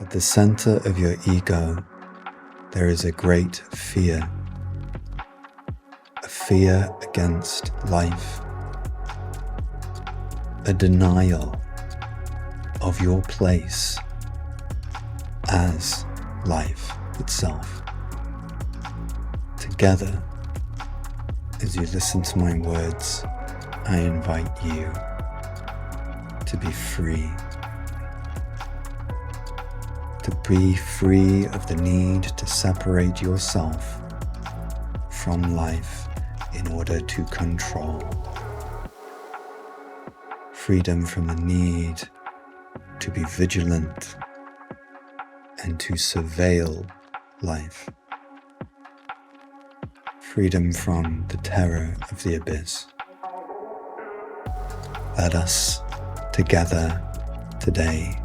At the center of your ego, there is a great fear. A fear against life. A denial of your place as life itself. Together, as you listen to my words, I invite you to be free. To be free of the need to separate yourself from life in order to control. Freedom from the need to be vigilant and to surveil life. Freedom from the terror of the abyss. Let us together today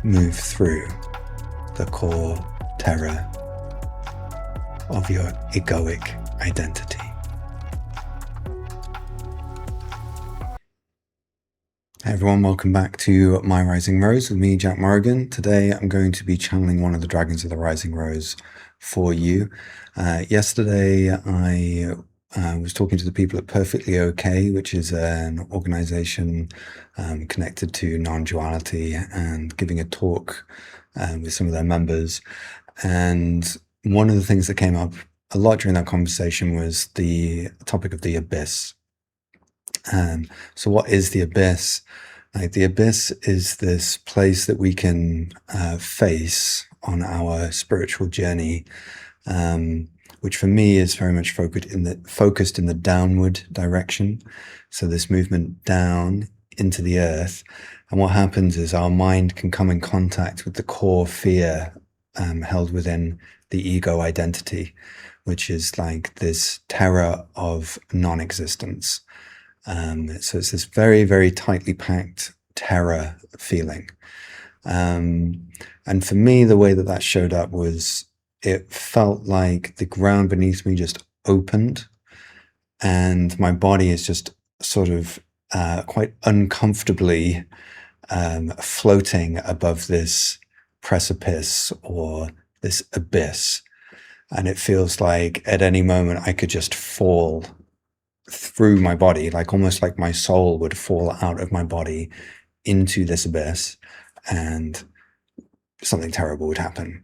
move through the core terror of your egoic identity. Hey everyone, welcome back to My Rising Rose with me, Jack Morrigan. Today I'm going to be channeling one of the dragons of the Rising Rose for you. Yesterday I was talking to the people at Perfectly Okay, which is an organization connected to non-duality, and giving a talk with some of their members. And one of the things that came up a lot during that conversation was the topic of the abyss. So what is the abyss? Like, the abyss is this place that we can face on our spiritual journey, which for me is very much focused in the downward direction. So this movement down into the earth. And what happens is our mind can come in contact with the core fear held within the ego identity, which is like this terror of non-existence. So it's this very, very tightly packed terror feeling. And for me, the way that showed up was, it felt like the ground beneath me just opened, and my body is just sort of quite uncomfortably floating above this precipice or this abyss. And it feels like at any moment I could just fall through my body, like almost like my soul would fall out of my body into this abyss and something terrible would happen.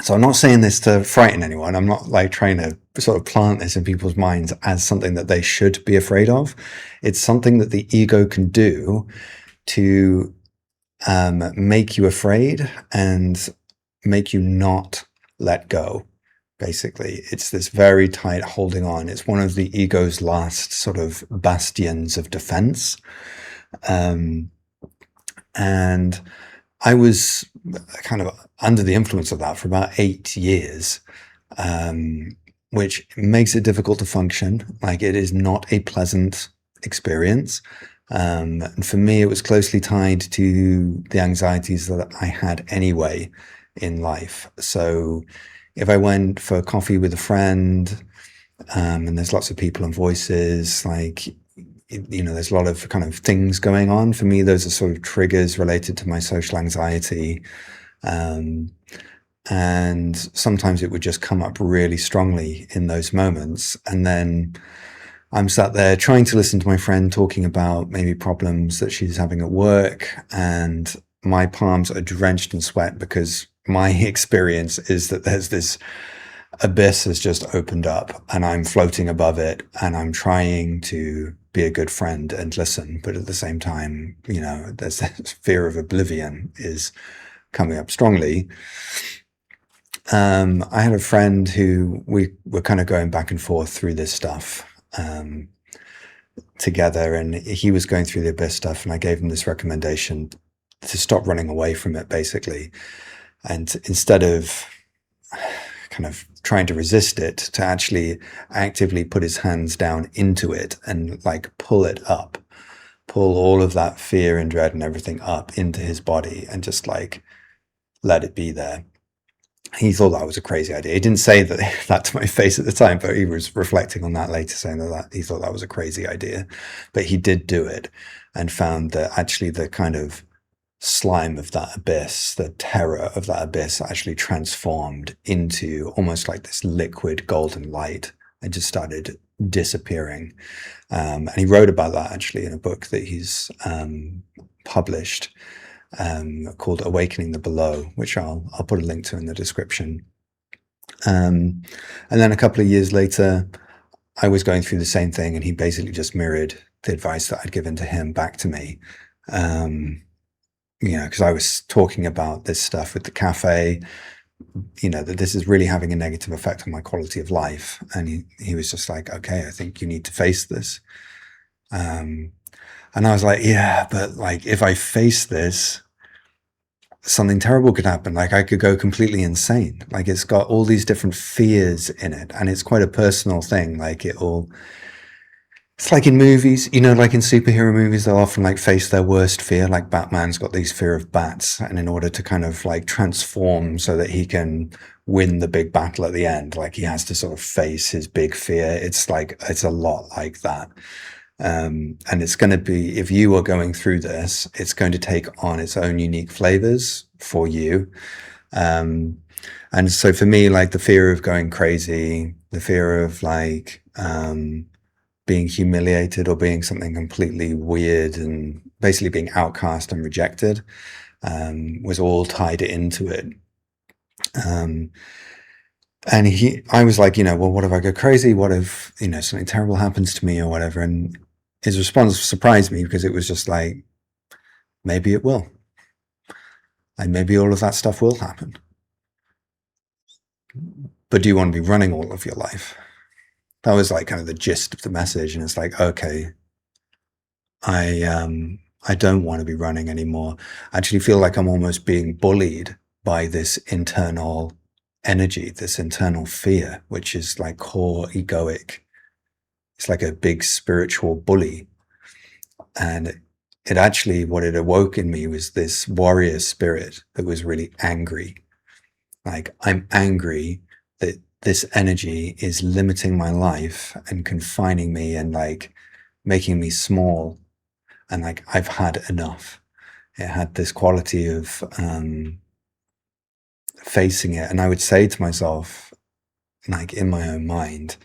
So I'm not saying this to frighten anyone. I'm not like trying to sort of plant this in people's minds as something that they should be afraid of. It's something that the ego can do to make you afraid and make you not let go. Basically, it's this very tight holding on. It's one of the ego's last sort of bastions of defense. And I was kind of under the influence of that for about 8 years, which makes it difficult to function. Like, it is not a pleasant experience. And for me, it was closely tied to the anxieties that I had anyway in life. So if I went for coffee with a friend, and there's lots of people and voices, like, you know, there's a lot of kind of things going on. For me, those are sort of triggers related to my social anxiety. And sometimes it would just come up really strongly in those moments. And then I'm sat there trying to listen to my friend talking about maybe problems that she's having at work, and my palms are drenched in sweat because my experience is that there's this abyss has just opened up and I'm floating above it, and I'm trying to be a good friend and listen. But at the same time, you know, there's this fear of oblivion is coming up strongly. I had a friend who we were kind of going back and forth through this stuff together, and he was going through the abyss stuff, and I gave him this recommendation to stop running away from it, basically. And instead of kind of trying to resist it, to actually actively put his hands down into it and like pull it up, pull all of that fear and dread and everything up into his body and just like let it be there. He thought that was a crazy idea. He didn't say that to my face at the time, but he was reflecting on that later, saying that he thought that was a crazy idea. But he did do it and found that actually the kind of slime of that abyss, the terror of that abyss, actually transformed into almost like this liquid golden light and just started disappearing. And he wrote about that actually in a book that he's published called Awakening the Below, which I'll put a link to in the description. And then a couple of years later, I was going through the same thing, and he basically just mirrored the advice that I'd given to him back to me. Because I was talking about this stuff with the cafe, that this is really having a negative effect on my quality of life. And he was just like, okay, I think you need to face this. And I was like, yeah, but like, if I face this, something terrible could happen. Like I could go completely insane. Like it's got all these different fears in it, and it's quite a personal thing. Like it's like in movies, like in superhero movies, they'll often like face their worst fear. Like Batman's got these fear of bats, and in order to kind of like transform so that he can win the big battle at the end, like he has to sort of face his big fear. It's a lot like that. And it's going to be, if you are going through this, it's going to take on its own unique flavors for you. And so for me, like the fear of going crazy, the fear of like, being humiliated or being something completely weird and basically being outcast and rejected, was all tied into it. And I was like, well, what if I go crazy? What if, something terrible happens to me or whatever? And his response surprised me, because it was just like, maybe it will. And maybe all of that stuff will happen. But do you want to be running all of your life? That was like kind of the gist of the message. And it's like, okay, I don't want to be running anymore. I actually feel like I'm almost being bullied by this internal energy, this internal fear, which is like core egoic. It's like a big spiritual bully. And it actually, what it awoke in me was this warrior spirit that was really angry. Like, I'm angry that this energy is limiting my life and confining me and like making me small. And like, I've had enough. It had this quality of facing it. And I would say to myself, like in my own mind,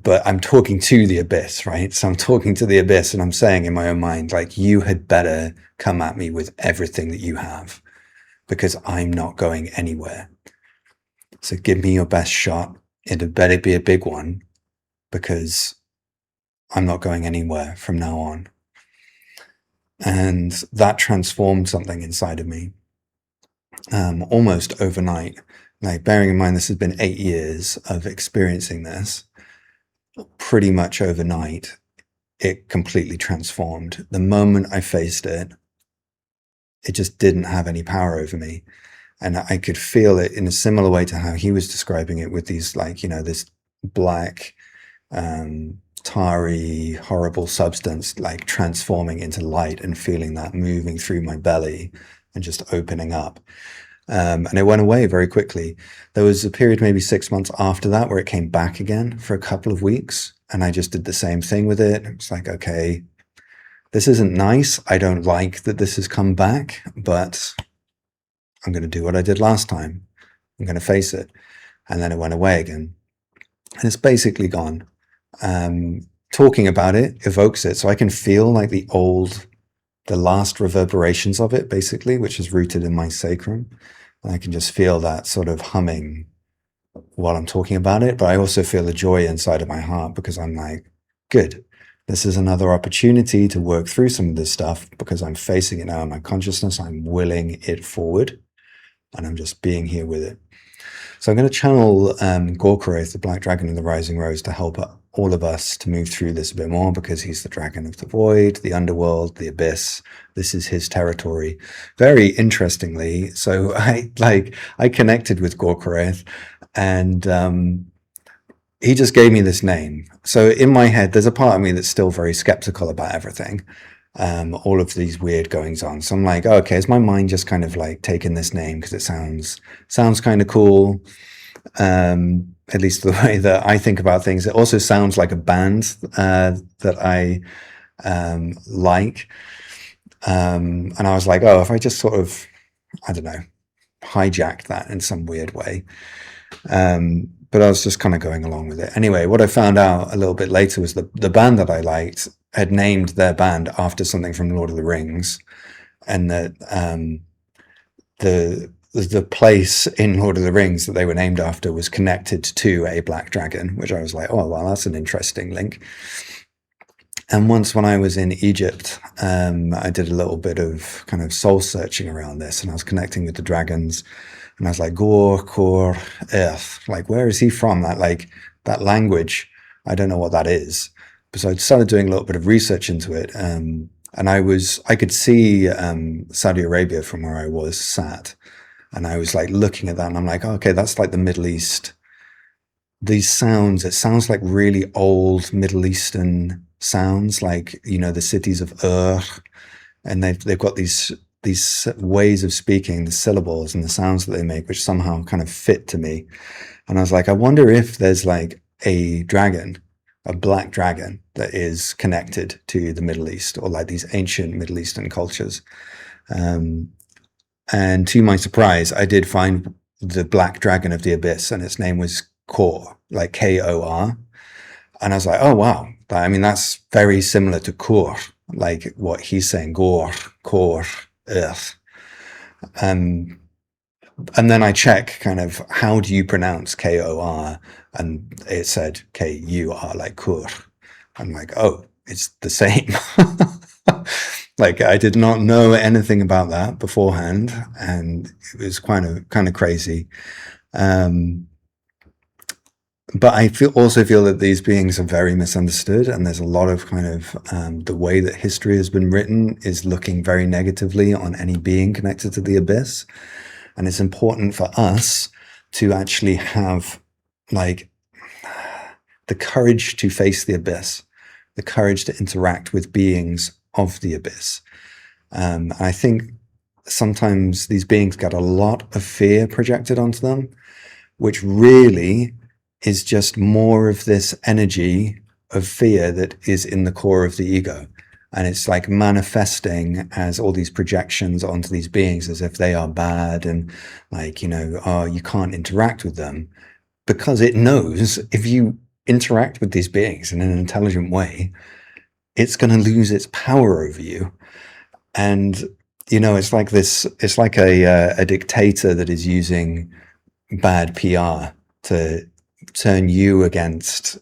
but I'm talking to the abyss, right? So I'm talking to the abyss and I'm saying in my own mind, like, you had better come at me with everything that you have, because I'm not going anywhere. So give me your best shot. It had better be a big one, because I'm not going anywhere from now on. And that transformed something inside of me, almost overnight. Like, bearing in mind, this has been 8 years of experiencing this. Pretty much overnight, it completely transformed. The moment I faced it, it just didn't have any power over me. And I could feel it in a similar way to how he was describing it, with these, like, this black, tarry, horrible substance, like transforming into light, and feeling that moving through my belly and just opening up. And it went away very quickly. There was a period, maybe 6 months after that, where it came back again for a couple of weeks. And I just did the same thing with it. It's like, okay, this isn't nice. I don't like that this has come back, but I'm going to do what I did last time. I'm going to face it. And then it went away again. And it's basically gone. Talking about it evokes it. So I can feel like the last reverberations of it, basically, which is rooted in my sacrum. And I can just feel that sort of humming while I'm talking about it. But I also feel the joy inside of my heart, because I'm like, good, this is another opportunity to work through some of this stuff, because I'm facing it now in my consciousness. I'm willing it forward, and I'm just being here with it. So I'm going to channel Gorkoroth, the Black Dragon of the Rising Rose, to help all of us to move through this a bit more, because he's the dragon of the void, the underworld, the abyss. This is his territory. Very interestingly, so I connected with Gorkoroth, and he just gave me this name. So in my head, there's a part of me that's still very skeptical about everything. All of these weird goings on. So I'm like, oh, okay, is my mind just kind of like taking this name because it sounds kind of cool? At least the way that I think about things. It also sounds like a band that I like. And I was like, oh, if I just sort of, I don't know, hijacked that in some weird way. But I was just kind of going along with it. Anyway, what I found out a little bit later was the band that I liked had named their band after something from Lord of the Rings, and that the place in Lord of the Rings that they were named after was connected to a black dragon, which I was like, oh, well, that's an interesting link. And once when I was in Egypt, I did a little bit of kind of soul searching around this, and I was connecting with the dragons, and I was like, Gor, Kor, Earth, like, where is he from? That language, I don't know what that is. So I started doing a little bit of research into it, and I could see Saudi Arabia from where I was sat, and I was like looking at that, and I'm like, oh, okay, that's like the Middle East. These sounds, it sounds like really old Middle Eastern sounds, like, you know, the cities of Ur, and they've got these ways of speaking, the syllables and the sounds that they make, which somehow kind of fit to me. And I was like, I wonder if there's like a dragon, a black dragon that is connected to the Middle East, or like these ancient Middle Eastern cultures. And to my surprise, I did find the black dragon of the abyss, and its name was Kor, like Kor. And I was like, oh, wow. I mean, that's very similar to Kor, like what he's saying, Gor, Kor, Earth. And then I check kind of, how do you pronounce Kor? And it said Kur, like Kur. I'm like, oh, it's the same. Like, I did not know anything about that beforehand, and it was kind of crazy. But I also feel that these beings are very misunderstood, and there's a lot of kind of the way that history has been written is looking very negatively on any being connected to the abyss. And it's important for us to actually have like the courage to face the abyss, the courage to interact with beings of the abyss. And I think sometimes these beings get a lot of fear projected onto them, which really is just more of this energy of fear that is in the core of the ego. And it's like manifesting as all these projections onto these beings as if they are bad, and like, you know, oh, you can't interact with them, because it knows if you interact with these beings in an intelligent way, it's going to lose its power over you. And, you know, it's like a dictator that is using bad PR to turn you against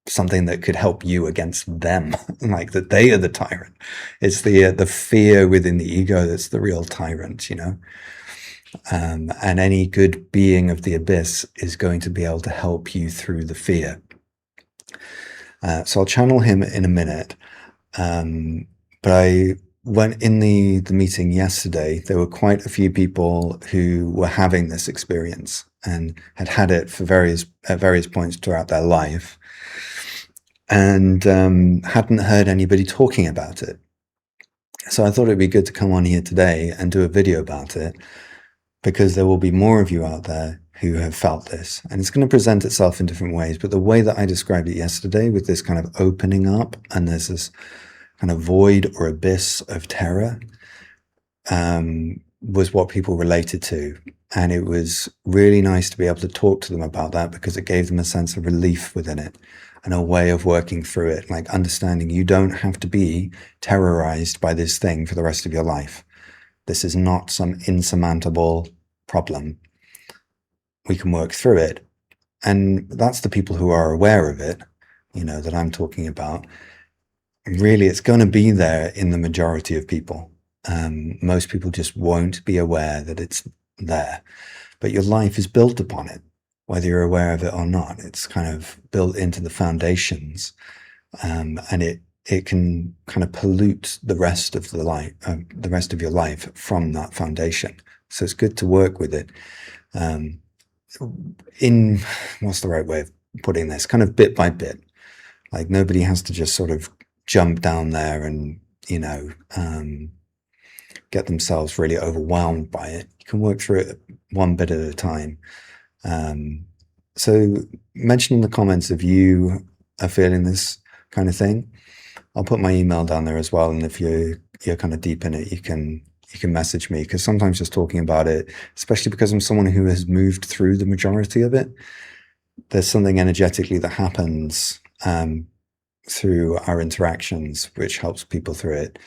something that could help you against them, like that they are the tyrant. It's the fear within the ego that's the real tyrant, you know. And any good being of the abyss is going to be able to help you through the fear. So I'll channel him in a minute. But I went in the meeting yesterday. There were quite a few people who were having this experience and had it for at various points throughout their life, and hadn't heard anybody talking about it. So I thought it'd be good to come on here today and do a video about it, because there will be more of you out there who have felt this, and it's going to present itself in different ways. But the way that I described it yesterday, with this kind of opening up, and there's this kind of void or abyss of terror, was what people related to. And it was really nice to be able to talk to them about that, because it gave them a sense of relief within it and a way of working through it, like understanding you don't have to be terrorized by this thing for the rest of your life. This is not some insurmountable problem. We can work through it. And that's the people who are aware of it, you know, that I'm talking about. Really, it's going to be there in the majority of people. Most people just won't be aware that it's there. But your life is built upon it, whether you're aware of it or not. It's kind of built into the foundations, and it can kind of pollute the rest of the rest of your life from that foundation. So it's good to work with it. In what's the right way of putting this? Kind of bit by bit. Like, nobody has to just sort of jump down there and, you know, get themselves really overwhelmed by it. You can work through it one bit at a time. So mention in the comments if you are feeling this kind of thing. I'll put my email down there as well. And if you you're kind of deep in it, you can message me, because sometimes just talking about it, especially because I'm someone who has moved through the majority of it, there's something energetically that happens through our interactions which helps people through it.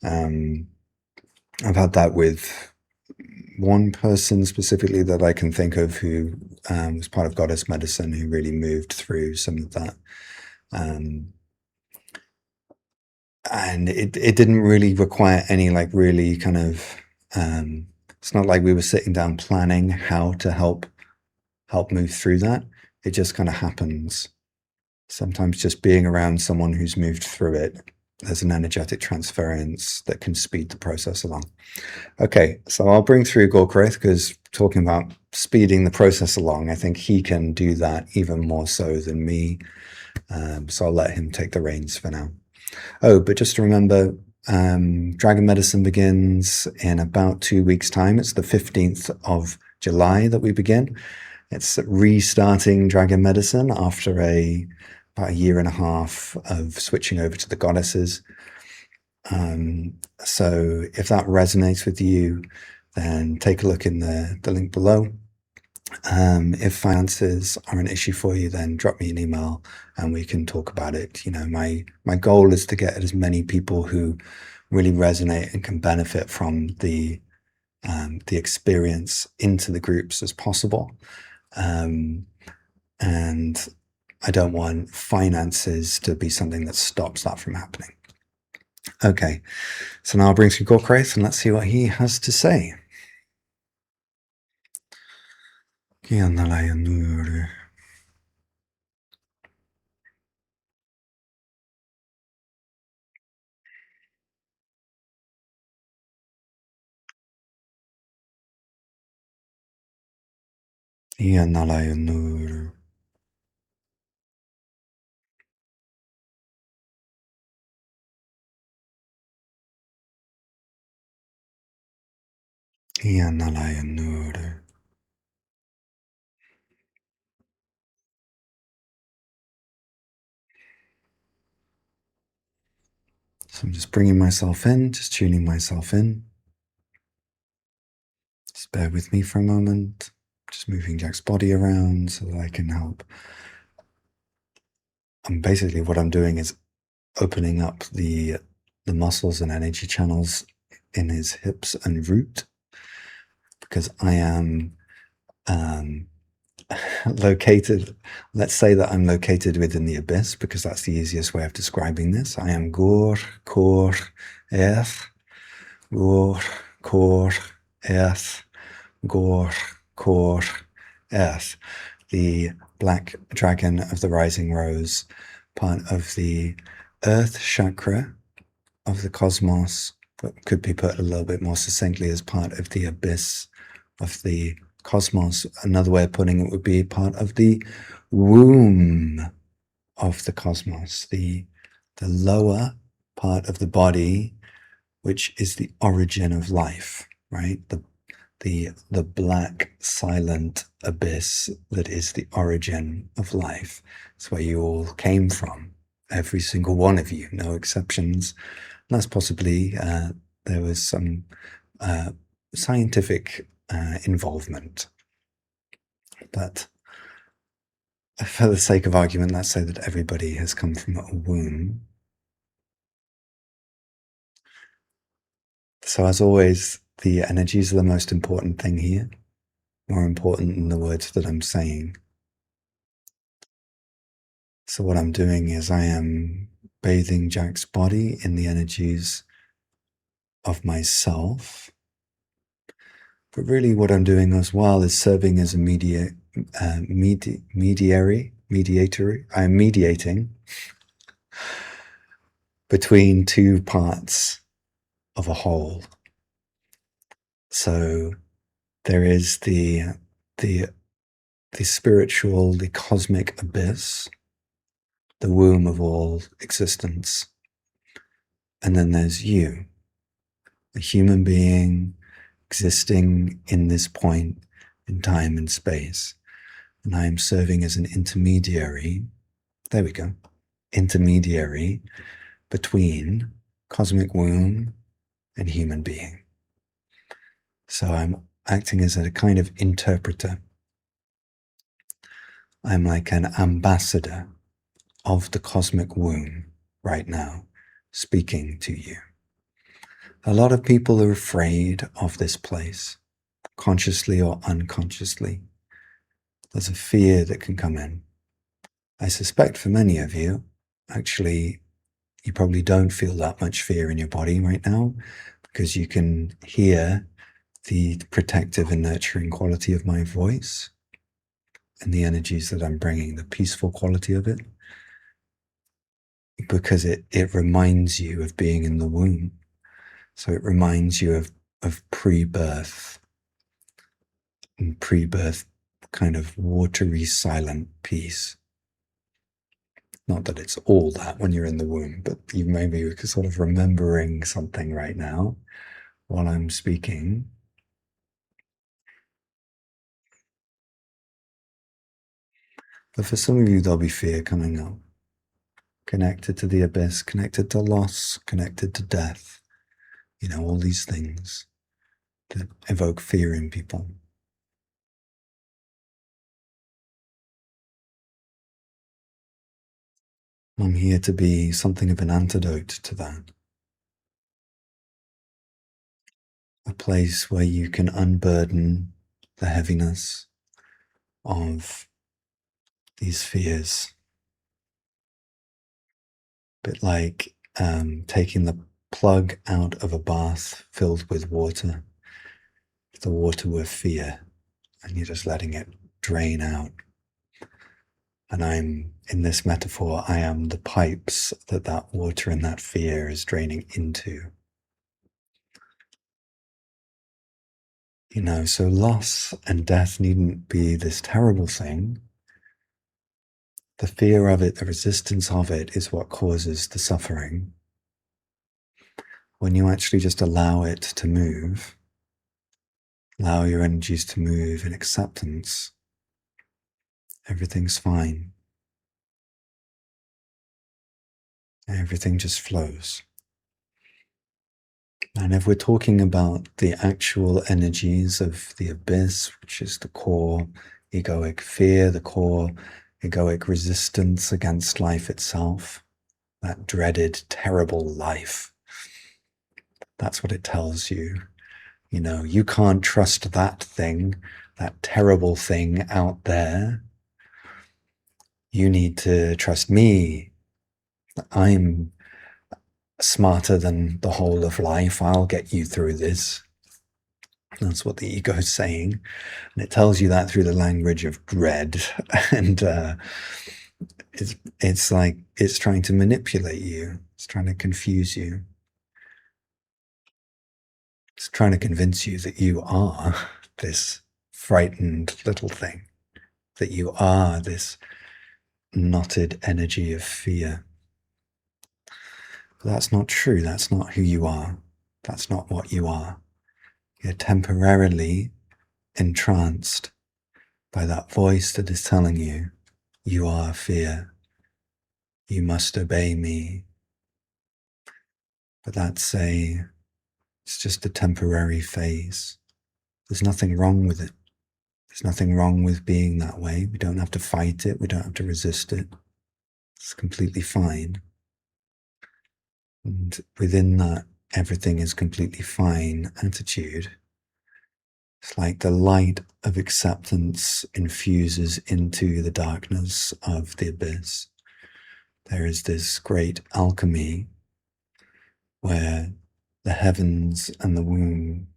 I've had that with one person specifically that I can think of who was part of Goddess Medicine, who really moved through some of that. And it didn't really require any like really kind of, it's not like we were sitting down planning how to help move through that. It just kind of happens. Sometimes just being around someone who's moved through it, there's an energetic transference that can speed the process along. Okay, so I'll bring through Gorkrith, because talking about speeding the process along, I think he can do that even more so than me. So I'll let him take the reins for now. Oh, but just to remember, Dragon Medicine begins in about 2 weeks' time. It's the 15th of July that we begin. It's restarting Dragon Medicine after about a year and a half of switching over to the goddesses. So if that resonates with you, then take a look in the link below. If finances are an issue for you, then drop me an email and we can talk about it. You know, my goal is to get as many people who really resonate and can benefit from the experience into the groups as possible. And I don't want finances to be something that stops that from happening. Okay, so now I'll bring through Gorkraith and let's see what he has to say. So I'm just bringing myself in, just tuning myself in. Just bear with me for a moment. Just moving Jack's body around so that I can help. And basically what I'm doing is opening up the muscles and energy channels in his hips and root, because I am located, let's say that I'm located within the abyss, because that's the easiest way of describing this. I am Gor, Kor, Earth, Gor, Kor, Earth, Gor, Kor, Earth. The black dragon of the rising rose, part of the earth chakra of the cosmos, but could be put a little bit more succinctly as part of the abyss of the cosmos. Another way of putting it would be part of the womb of the cosmos, the lower part of the body, which is the origin of life, right? The black silent abyss that is the origin of life. It's where you all came from, every single one of you, no exceptions. And that's possibly there was some scientific involvement, but for the sake of argument, let's say that everybody has come from a womb. So as always, the energies are the most important thing here, more important than the words that I'm saying. So what I'm doing is I am bathing Jack's body in the energies of myself. But really what I'm doing as well is serving as a mediator. I'm mediating between two parts of a whole. So there is the spiritual, the cosmic abyss, the womb of all existence. And then there's you, a human being existing in this point in time and space. And I am serving as an intermediary. There we go. Intermediary between cosmic womb and human being. So I'm acting as a kind of interpreter. I'm like an ambassador of the cosmic womb right now, speaking to you. A lot of people are afraid of this place, consciously or unconsciously. There's a fear that can come in. I suspect for many of you, actually, you probably don't feel that much fear in your body right now because you can hear the protective and nurturing quality of my voice and the energies that I'm bringing, the peaceful quality of it, because it reminds you of being in the womb. So it reminds you of pre-birth, and pre-birth kind of watery, silent peace. Not that it's all that when you're in the womb, but you maybe sort of remembering something right now while I'm speaking. But for some of you, there'll be fear coming up, connected to the abyss, connected to loss, connected to death. You know, all these things that evoke fear in people. I'm here to be something of an antidote to that. A place where you can unburden the heaviness of these fears. A bit like taking the plug out of a bath filled with water, the water with fear, and you're just letting it drain out. And I'm, in this metaphor, I am the pipes that water and that fear is draining into. You know, so loss and death needn't be this terrible thing. The fear of it, the resistance of it is what causes the suffering. When you actually just allow it to move, allow your energies to move in acceptance, everything's fine. Everything just flows. And if we're talking about the actual energies of the abyss, which is the core egoic fear, the core egoic resistance against life itself, that dreaded, terrible life, that's what it tells you. You know, you can't trust that thing, that terrible thing out there. You need to trust me. I'm smarter than the whole of life. I'll get you through this. That's what the ego is saying. And it tells you that through the language of dread. And it's like it's trying to manipulate you. It's trying to confuse you. It's trying to convince you that you are this frightened little thing, that you are this knotted energy of fear. But that's not true. That's not who you are. That's not what you are. You're temporarily entranced by that voice that is telling you, you are fear. You must obey me. But it's just a temporary phase. There's nothing wrong with it. There's nothing wrong with being that way. We don't have to fight it. We don't have to resist it. It's completely fine. And within that, everything is completely fine attitude, it's like the light of acceptance infuses into the darkness of the abyss. There is this great alchemy where the heavens and the womb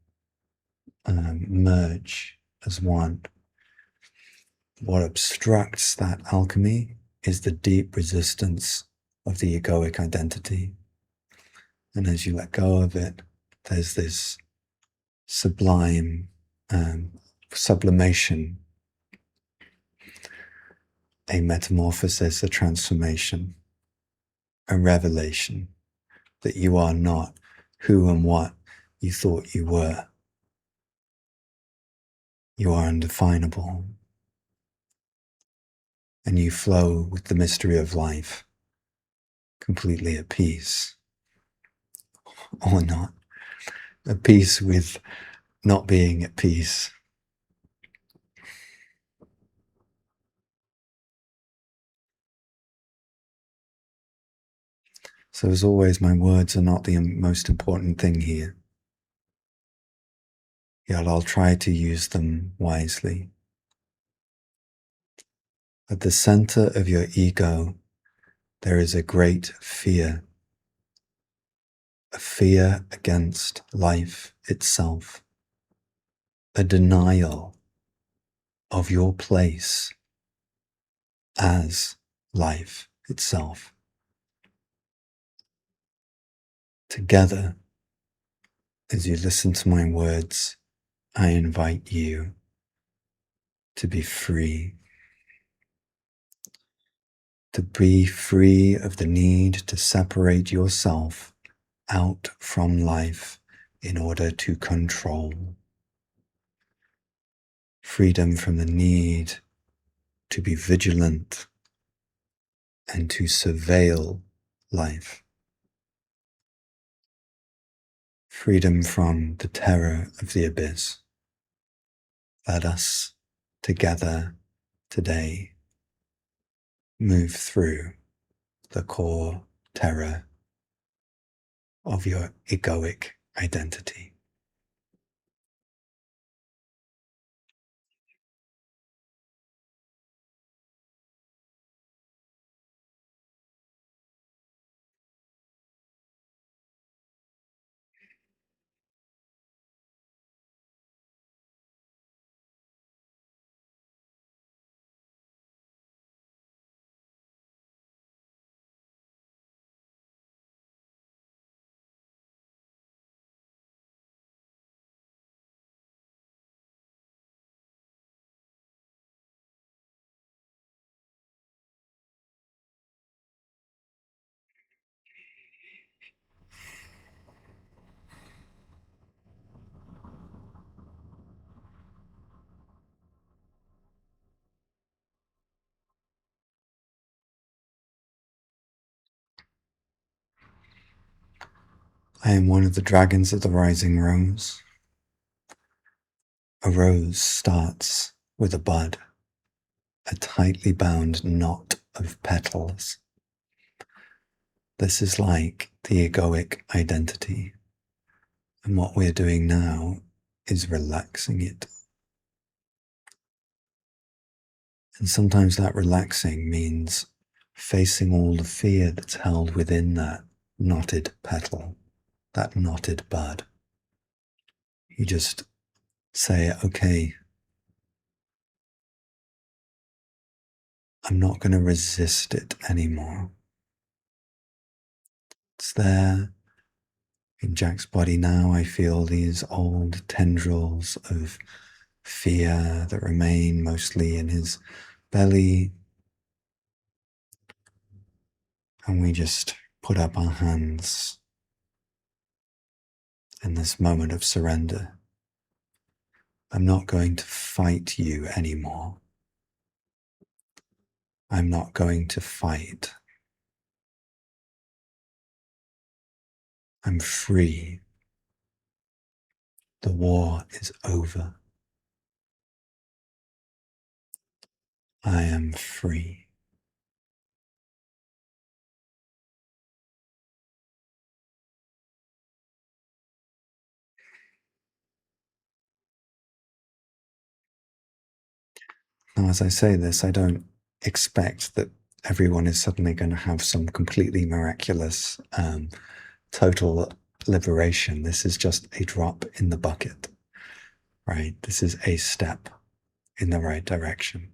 merge as one. What obstructs that alchemy is the deep resistance of the egoic identity. And as you let go of it, there's this sublime sublimation, a metamorphosis, a transformation, a revelation that you are not who and what you thought you were. You are undefinable. And you flow with the mystery of life, completely at peace, or not. at peace with not being at peace. So as always, my words are not the most important thing here. Yet I'll try to use them wisely. At the center of your ego, there is a great fear, a fear against life itself, a denial of your place as life itself. Together, as you listen to my words, I invite you to be free. To be free of the need to separate yourself out from life in order to control. Freedom from the need to be vigilant and to surveil life. Freedom from the terror of the abyss. Let us together today move through the core terror of your egoic identity. I am one of the dragons of the rising rose. A rose starts with a bud, a tightly bound knot of petals. This is like the egoic identity. And what we're doing now is relaxing it. And sometimes that relaxing means facing all the fear that's held within that knotted petal, that knotted bud. You just say, okay, I'm not going to resist it anymore. It's there in Jack's body now. I feel these old tendrils of fear that remain mostly in his belly. And we just put up our hands in this moment of surrender. I'm not going to fight you anymore. I'm not going to fight. I'm free. The war is over. I am free. Now, as I say this, I don't expect that everyone is suddenly going to have some completely miraculous, total liberation. This is just a drop in the bucket, right? This is a step in the right direction.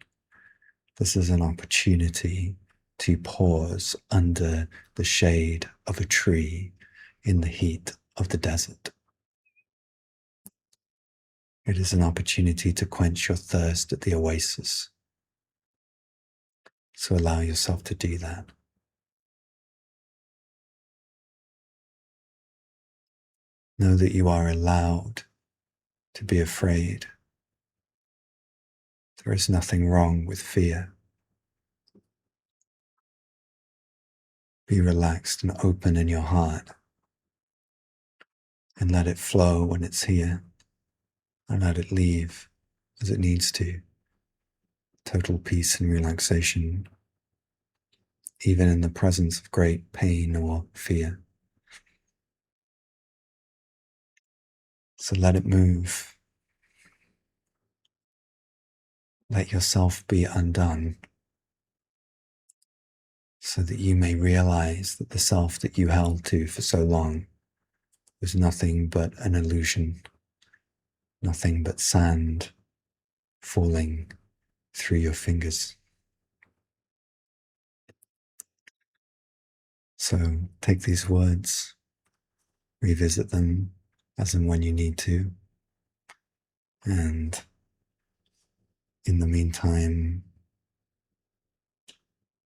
This is an opportunity to pause under the shade of a tree in the heat of the desert. It is an opportunity to quench your thirst at the oasis. So allow yourself to do that. Know that you are allowed to be afraid. There is nothing wrong with fear. Be relaxed and open in your heart and let it flow when it's here, and let it leave as it needs to. Total peace and relaxation, even in the presence of great pain or fear. So let it move. Let yourself be undone, so that you may realize that the self that you held to for so long was nothing but an illusion, nothing but sand falling through your fingers. So take these words, revisit them as and when you need to, and in the meantime,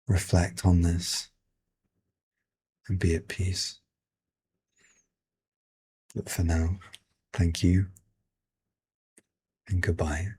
reflect on this and be at peace. But for now, thank you and goodbye.